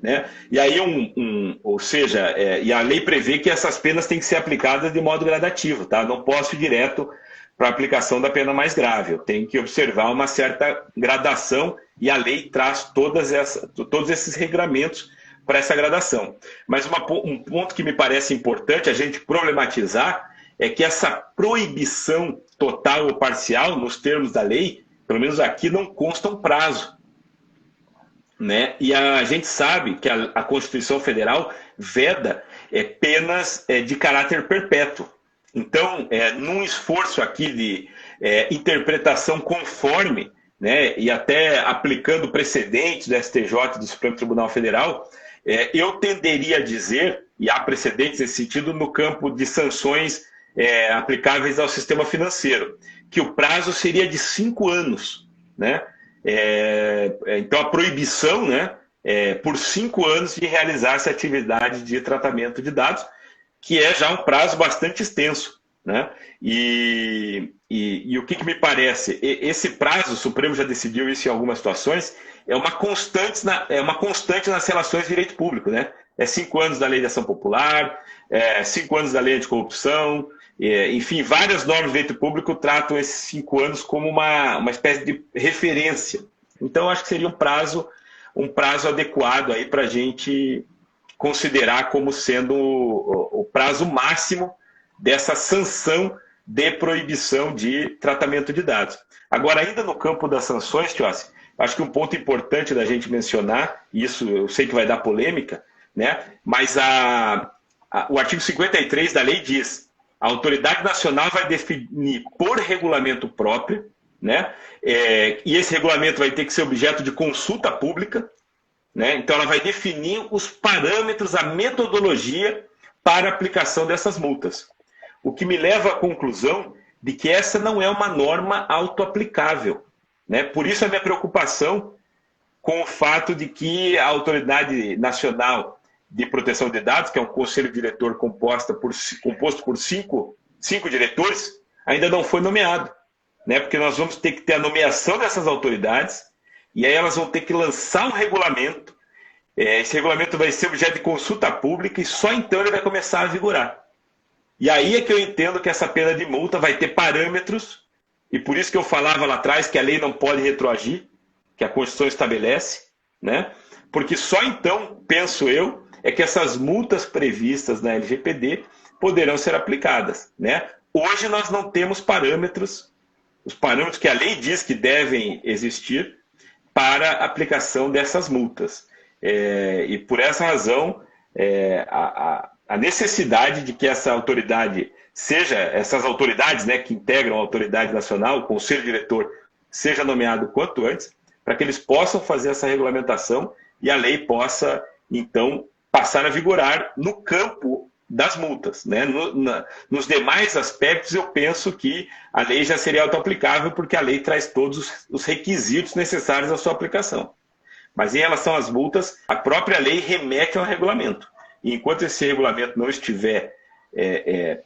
né? E aí, ou seja, e a lei prevê que essas penas têm que ser aplicadas de modo gradativo, tá? Não posso ir direto para a aplicação da pena mais grave, eu tenho que observar uma certa gradação e a lei traz todos esses regramentos para essa gradação. Mas um ponto que me parece importante a gente problematizar é que essa proibição total ou parcial, nos termos da lei, pelo menos aqui, não consta um prazo, né? E a gente sabe que a Constituição Federal veda penas de caráter perpétuo. Então, num esforço aqui de interpretação conforme, né, e até aplicando precedentes do STJ, do Supremo Tribunal Federal, eu tenderia a dizer, e há precedentes nesse sentido, no campo de sanções aplicáveis ao sistema financeiro, que o prazo seria de 5 anos, né? Então, a proibição, né, por 5 anos de realizar essa atividade de tratamento de dados, que é já um prazo bastante extenso, né? E o que me parece? Esse prazo, o Supremo já decidiu isso em algumas situações, é uma constante nas relações de direito público, né? 5 anos da Lei de Ação Popular, 5 anos da Lei Anticorrupção, enfim, várias normas de direito público tratam esses 5 anos como uma espécie de referência. Então, acho que seria um prazo adequado aí para a gente considerar como sendo o prazo máximo dessa sanção de proibição de tratamento de dados. Agora, ainda no campo das sanções, Tiossi, acho que um ponto importante da gente mencionar, isso eu sei que vai dar polêmica, né? Mas o artigo 53 da lei diz: a autoridade nacional vai definir por regulamento próprio, né? E esse regulamento vai ter que ser objeto de consulta pública, né? Então ela vai definir os parâmetros, a metodologia para a aplicação dessas multas. O que me leva à conclusão de que essa não é uma norma autoaplicável, né? Por isso a minha preocupação com o fato de que a Autoridade Nacional de Proteção de Dados, que é um conselho diretor composto por cinco diretores, ainda não foi nomeado, né? Porque nós vamos ter que ter a nomeação dessas autoridades e aí elas vão ter que lançar um regulamento. Esse regulamento vai ser objeto de consulta pública e só então ele vai começar a vigorar. E aí é que eu entendo que essa pena de multa vai ter parâmetros, e por isso que eu falava lá atrás que a lei não pode retroagir, que a Constituição estabelece, né? Porque só então, penso eu, é que essas multas previstas na LGPD poderão ser aplicadas, né? Hoje nós não temos parâmetros, os parâmetros que a lei diz que devem existir, para a aplicação dessas multas. E por essa razão, a necessidade de que essa autoridade essas autoridades, né, que integram a autoridade nacional, o conselho diretor, seja nomeado quanto antes, para que eles possam fazer essa regulamentação e a lei possa, então, passar a vigorar no campo das multas, né? Nos demais aspectos, eu penso que a lei já seria auto-aplicável, porque a lei traz todos os requisitos necessários à sua aplicação. Mas em relação às multas, a própria lei remete ao regulamento. E enquanto esse regulamento não estiver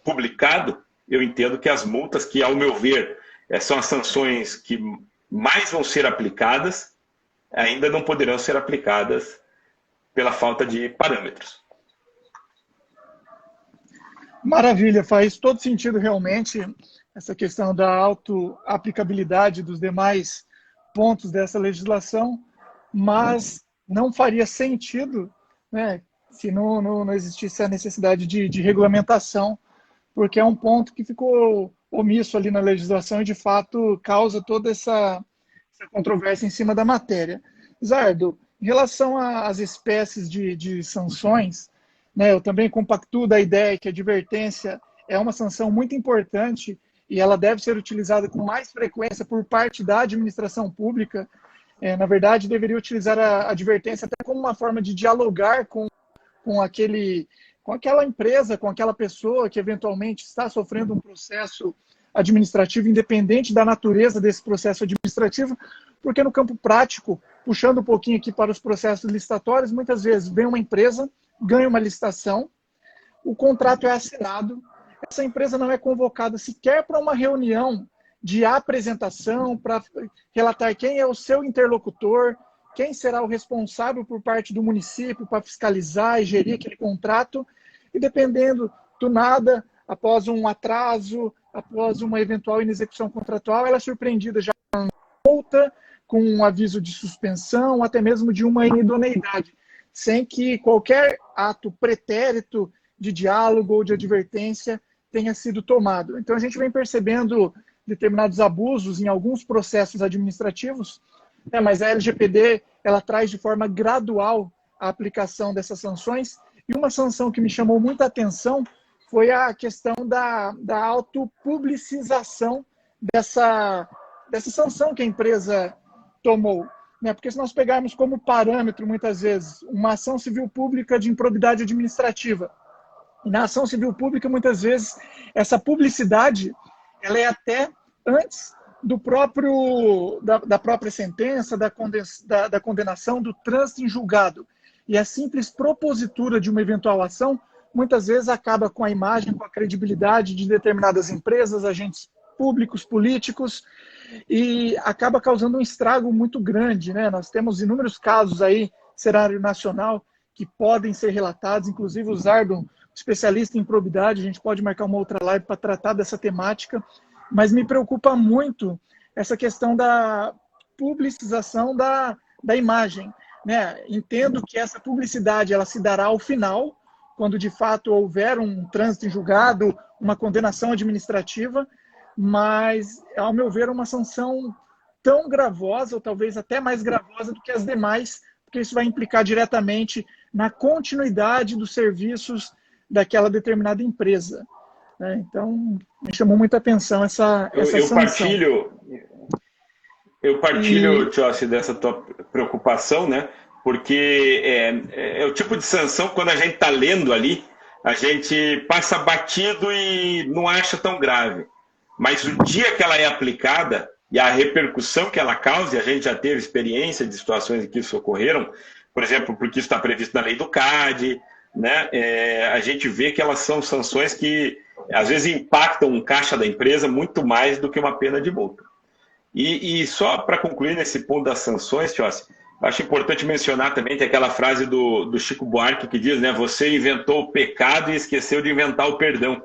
publicado, eu entendo que as multas, que ao meu ver são as sanções que mais vão ser aplicadas, ainda não poderão ser aplicadas pela falta de parâmetros. Maravilha, faz todo sentido realmente essa questão da auto-aplicabilidade dos demais pontos dessa legislação, mas não faria sentido, né, se não existisse a necessidade de regulamentação, porque é um ponto que ficou omisso ali na legislação e, de fato, causa toda essa controvérsia em cima da matéria. Zardo, em relação às espécies de sanções, né, eu também compactuo da ideia que a advertência é uma sanção muito importante e ela deve ser utilizada com mais frequência por parte da administração pública. Na verdade, deveria utilizar a advertência até como uma forma de dialogar com aquela empresa, com aquela pessoa que eventualmente está sofrendo um processo administrativo, independente da natureza desse processo administrativo, porque no campo prático, puxando um pouquinho aqui para os processos licitatórios, muitas vezes vem uma empresa, ganha uma licitação, o contrato é assinado, essa empresa não é convocada sequer para uma reunião de apresentação, para relatar quem é o seu interlocutor, quem será o responsável por parte do município para fiscalizar e gerir aquele contrato, e dependendo do nada, após um atraso, após uma eventual inexecução contratual, ela é surpreendida já com uma multa, com um aviso de suspensão, até mesmo de uma inidoneidade, sem que qualquer ato pretérito de diálogo ou de advertência tenha sido tomado. Então a gente vem percebendo determinados abusos em alguns processos administrativos, mas a LGPD ela traz de forma gradual a aplicação dessas sanções, e uma sanção que me chamou muita atenção foi a questão da autopublicização dessa sanção que a empresa tomou. Porque se nós pegarmos como parâmetro, muitas vezes, uma ação civil pública de improbidade administrativa, e na ação civil pública, muitas vezes, essa publicidade ela é até antes da própria sentença, da condenação, do trânsito em julgado. E a simples propositura de uma eventual ação, muitas vezes acaba com a imagem, com a credibilidade de determinadas empresas, agentes públicos, políticos, e acaba causando um estrago muito grande, né? Nós temos inúmeros casos aí, cenário nacional, que podem ser relatados, inclusive o Zardo, especialista em improbidade, a gente pode marcar uma outra live para tratar dessa temática, mas me preocupa muito essa questão da publicização da imagem, né? Entendo que essa publicidade ela se dará ao final, quando de fato houver um trânsito em julgado, uma condenação administrativa, mas, ao meu ver, uma sanção tão gravosa, ou talvez até mais gravosa do que as demais, porque isso vai implicar diretamente na continuidade dos serviços daquela determinada empresa. Então, me chamou muita atenção essa sanção. Eu partilho, Tiossi, dessa tua preocupação, né? Porque é o tipo de sanção, quando a gente está lendo ali, a gente passa batido e não acha tão grave. Mas o dia que ela é aplicada e a repercussão que ela causa, e a gente já teve experiência de situações em que isso ocorreram, por exemplo, porque isso está previsto na lei do CAD, né? A gente vê que elas são sanções que às vezes impactam o caixa da empresa muito mais do que uma pena de multa. E só para concluir nesse ponto das sanções, Tiossi, acho importante mencionar também, tem aquela frase do Chico Buarque que diz, né, você inventou o pecado e esqueceu de inventar o perdão.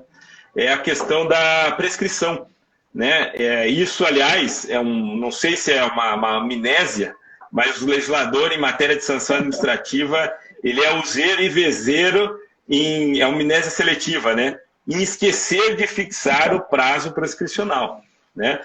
É a questão da prescrição, né? Isso, aliás, não sei se é uma amnésia, mas o legislador em matéria de sanção administrativa, ele é useiro e vezeiro é uma amnésia seletiva, né? Em esquecer de fixar o prazo prescricional, né?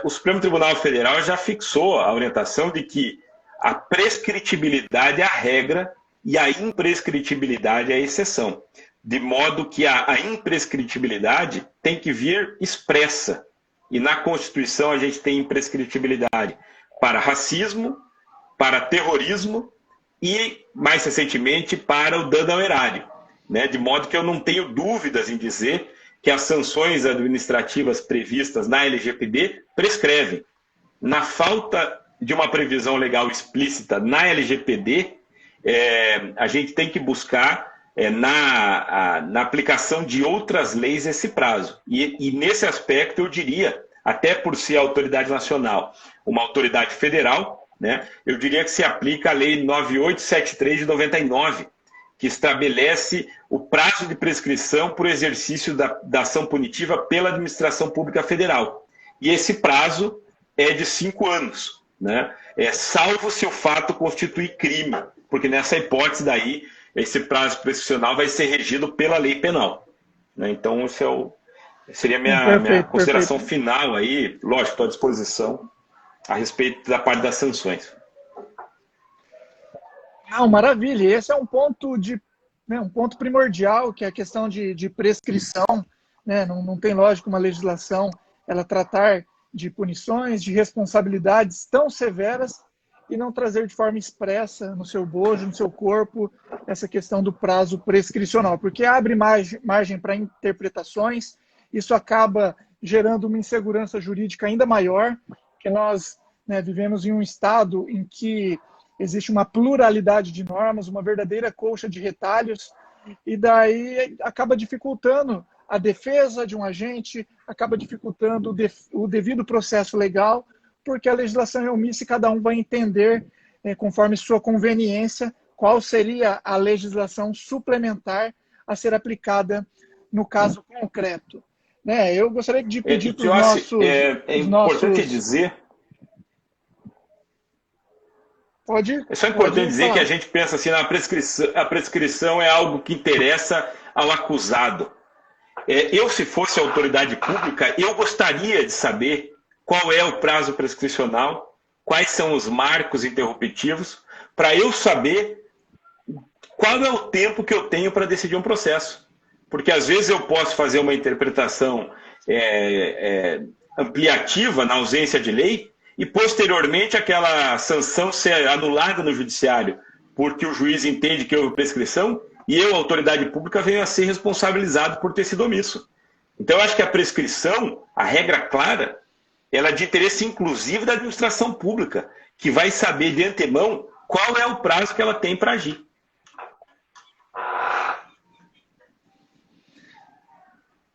o Supremo Tribunal Federal já fixou a orientação de que a prescritibilidade é a regra e a imprescritibilidade é a exceção. De modo que a imprescritibilidade tem que vir expressa. E na Constituição a gente tem imprescritibilidade para racismo, para terrorismo e, mais recentemente, para o dano ao erário. Né? De modo que eu não tenho dúvidas em dizer que as sanções administrativas previstas na LGPD prescrevem. Na falta de uma previsão legal explícita na LGPD, a gente tem que buscar na aplicação de outras leis esse prazo. E nesse aspecto eu diria, até por ser autoridade nacional, uma autoridade federal, né, eu diria que se aplica a Lei 9873 de 99, que estabelece o prazo de prescrição para o exercício da ação punitiva pela administração pública federal. E esse prazo é de 5 anos, né? Salvo se o fato constituir crime, porque nessa hipótese daí, esse prazo prescricional vai ser regido pela lei penal. Né? Então, esse seria a minha consideração final aí. Lógico, estou à disposição a respeito da parte das sanções. Não, maravilha. Esse é um ponto um ponto primordial, que é a questão de prescrição. Né? Não tem lógica uma legislação ela tratar de punições, de responsabilidades tão severas e não trazer de forma expressa no seu bojo, no seu corpo, essa questão do prazo prescricional, porque abre margem para interpretações, isso acaba gerando uma insegurança jurídica ainda maior, que nós vivemos em um estado em que existe uma pluralidade de normas, uma verdadeira colcha de retalhos, e daí acaba dificultando a defesa de um agente, acaba dificultando o devido processo legal, porque a legislação é omissa e cada um vai entender, conforme sua conveniência, qual seria a legislação suplementar a ser aplicada no caso concreto. Eu gostaria de pedir para os nossos... É importante dizer... É só importante dizer que a gente pensa assim, a prescrição é algo que interessa ao acusado. Eu, se fosse autoridade pública, eu gostaria de saber qual é o prazo prescricional, quais são os marcos interruptivos, para eu saber qual é o tempo que eu tenho para decidir um processo. Porque às vezes eu posso fazer uma interpretação ampliativa na ausência de lei, e posteriormente aquela sanção ser anulada no judiciário, porque o juiz entende que houve prescrição, e eu, autoridade pública, venho a ser responsabilizado por ter sido omisso. Então eu acho que a prescrição, a regra clara, ela é de interesse inclusive da administração pública, que vai saber de antemão qual é o prazo que ela tem para agir.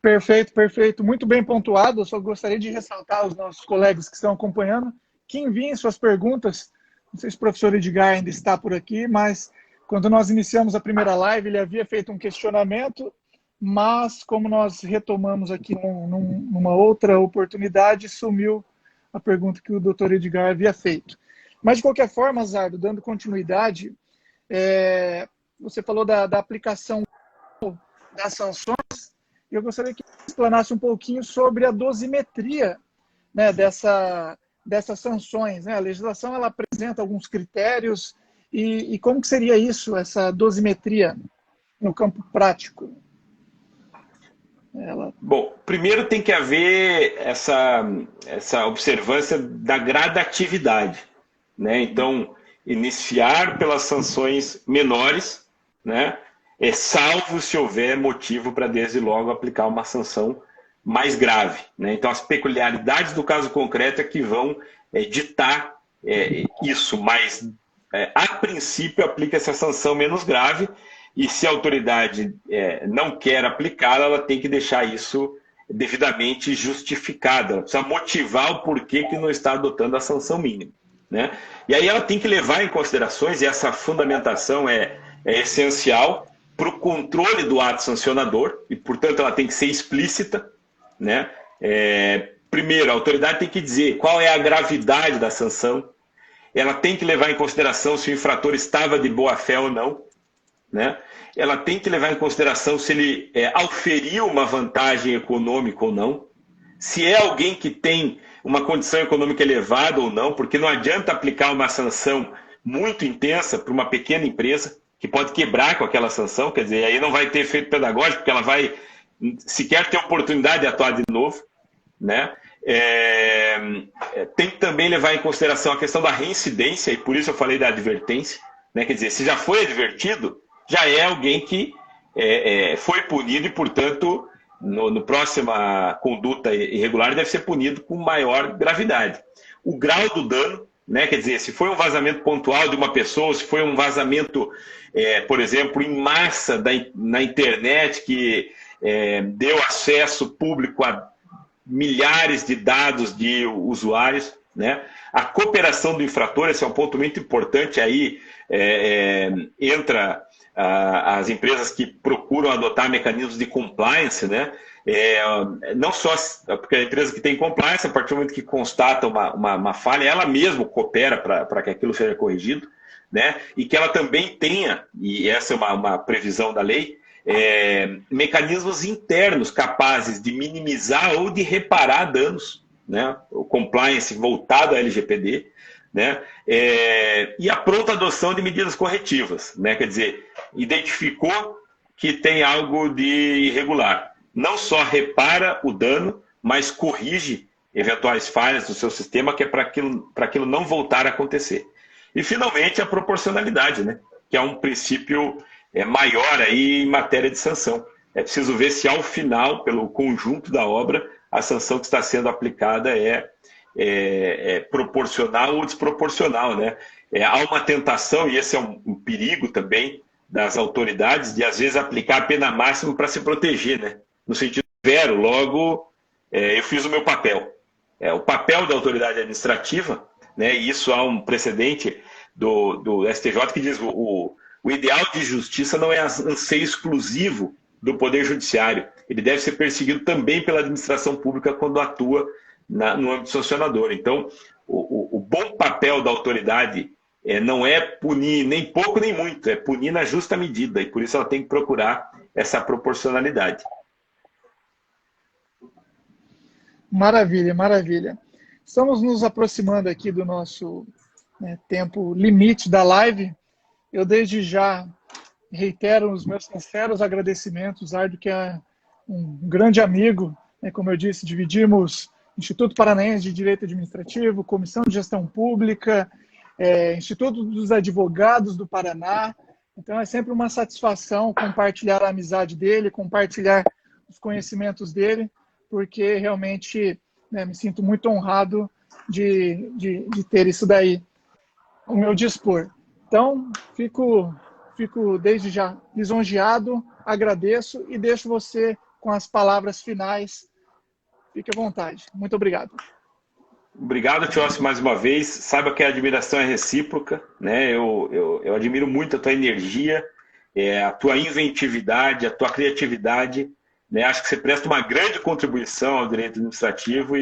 Perfeito, perfeito. Muito bem pontuado. Eu só gostaria de ressaltar aos nossos colegas que estão acompanhando que enviem suas perguntas. Não sei se o professor Edgar ainda está por aqui, mas quando nós iniciamos a primeira live, ele havia feito um questionamento, mas como nós retomamos aqui numa outra oportunidade, sumiu a pergunta que o doutor Edgar havia feito. Mas, de qualquer forma, Zardo, dando continuidade, você falou da aplicação das sanções. Eu gostaria que você explanasse um pouquinho sobre a dosimetria dessas sanções. A legislação ela apresenta alguns critérios e como que seria isso, essa dosimetria no campo prático? Bom, primeiro tem que haver essa observância da gradatividade. Então, iniciar pelas sanções menores, salvo se houver motivo para desde logo aplicar uma sanção mais grave. Então, as peculiaridades do caso concreto é que vão ditar isso, mas a princípio aplica-se a sanção menos grave e se a autoridade não quer aplicá-la, ela tem que deixar isso devidamente justificada. Ela precisa motivar o porquê que não está adotando a sanção mínima. E aí ela tem que levar em considerações, e essa fundamentação é essencial, para o controle do ato sancionador, e, portanto, ela tem que ser explícita. Primeiro, a autoridade tem que dizer qual é a gravidade da sanção, ela tem que levar em consideração se o infrator estava de boa-fé ou não, ela tem que levar em consideração se ele auferiu uma vantagem econômica ou não, se é alguém que tem uma condição econômica elevada ou não, porque não adianta aplicar uma sanção muito intensa para uma pequena empresa, que pode quebrar com aquela sanção, quer dizer, aí não vai ter efeito pedagógico, porque ela vai sequer ter oportunidade de atuar de novo, né? Tem que também levar em consideração a questão da reincidência, e por isso eu falei da advertência, né? Quer dizer, se já foi advertido, já é alguém que foi punido e, portanto, no próxima conduta irregular deve ser punido com maior gravidade. O grau do dano, né? Quer dizer, se foi um vazamento pontual de uma pessoa, se foi um vazamento, por exemplo, em massa na internet, que deu acesso público a milhares de dados de usuários, né? A cooperação do infrator, esse é um ponto muito importante, aí entra as empresas que procuram adotar mecanismos de compliance, né? Não só porque a empresa que tem compliance, a partir do momento que constata uma falha, ela mesma coopera para que aquilo seja corrigido, né? E que ela também tenha, e essa é uma previsão da lei, mecanismos internos capazes de minimizar ou de reparar danos, né? O compliance voltado à LGPD, né? E a pronta adoção de medidas corretivas, né? Quer dizer, identificou que tem algo de irregular, não só repara o dano, mas corrige eventuais falhas do seu sistema, que é para aquilo não voltar a acontecer. E, finalmente, a proporcionalidade, né? Que é um princípio maior aí em matéria de sanção. É preciso ver se, ao final, pelo conjunto da obra, a sanção que está sendo aplicada é proporcional ou desproporcional, né? Há uma tentação, e esse é um perigo também das autoridades, de, às vezes, aplicar a pena máxima para se proteger, né? No sentido zero, logo, eu fiz o meu papel. O papel da autoridade administrativa, né? E isso há um precedente do STJ que diz o ideal de justiça não é anseio exclusivo do Poder Judiciário. Ele deve ser perseguido também pela administração pública quando atua no âmbito sancionador. Então, o bom papel da autoridade não é punir nem pouco nem muito, é punir na justa medida, e por isso ela tem que procurar essa proporcionalidade. Maravilha, maravilha. Estamos nos aproximando aqui do nosso tempo limite da live. Eu desde já reitero os meus sinceros agradecimentos, Ardo, que é um grande amigo, como eu disse, dividimos Instituto Paranaense de Direito Administrativo, Comissão de Gestão Pública, Instituto dos Advogados do Paraná. Então é sempre uma satisfação compartilhar a amizade dele, compartilhar os conhecimentos dele, porque realmente me sinto muito honrado de ter isso daí ao meu dispor. Então, fico desde já lisonjeado, agradeço e deixo você com as palavras finais. Fique à vontade. Muito obrigado. Obrigado, Tiossi, mais uma vez. Saiba que a admiração é recíproca, né? Eu admiro muito a tua energia, a tua inventividade, a tua criatividade, né? Acho que você presta uma grande contribuição ao direito administrativo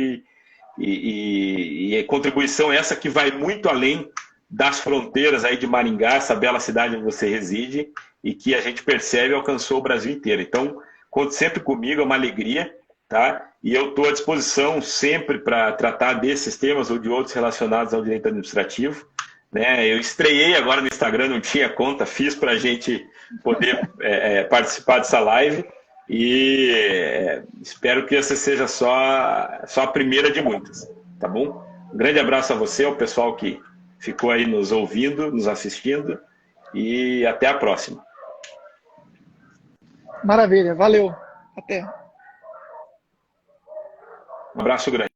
e contribuição essa que vai muito além das fronteiras aí de Maringá, essa bela cidade onde você reside, e que a gente percebe alcançou o Brasil inteiro. Então, conte sempre comigo, é uma alegria, tá? E eu estou à disposição sempre para tratar desses temas ou de outros relacionados ao direito administrativo, né? Eu estreiei agora no Instagram, não tinha conta, fiz para a gente poder participar dessa live, e espero que essa seja só a primeira de muitas, tá bom? Um grande abraço a você, ao pessoal que ficou aí nos ouvindo, nos assistindo, e até a próxima. Maravilha, valeu. Até. Um abraço grande.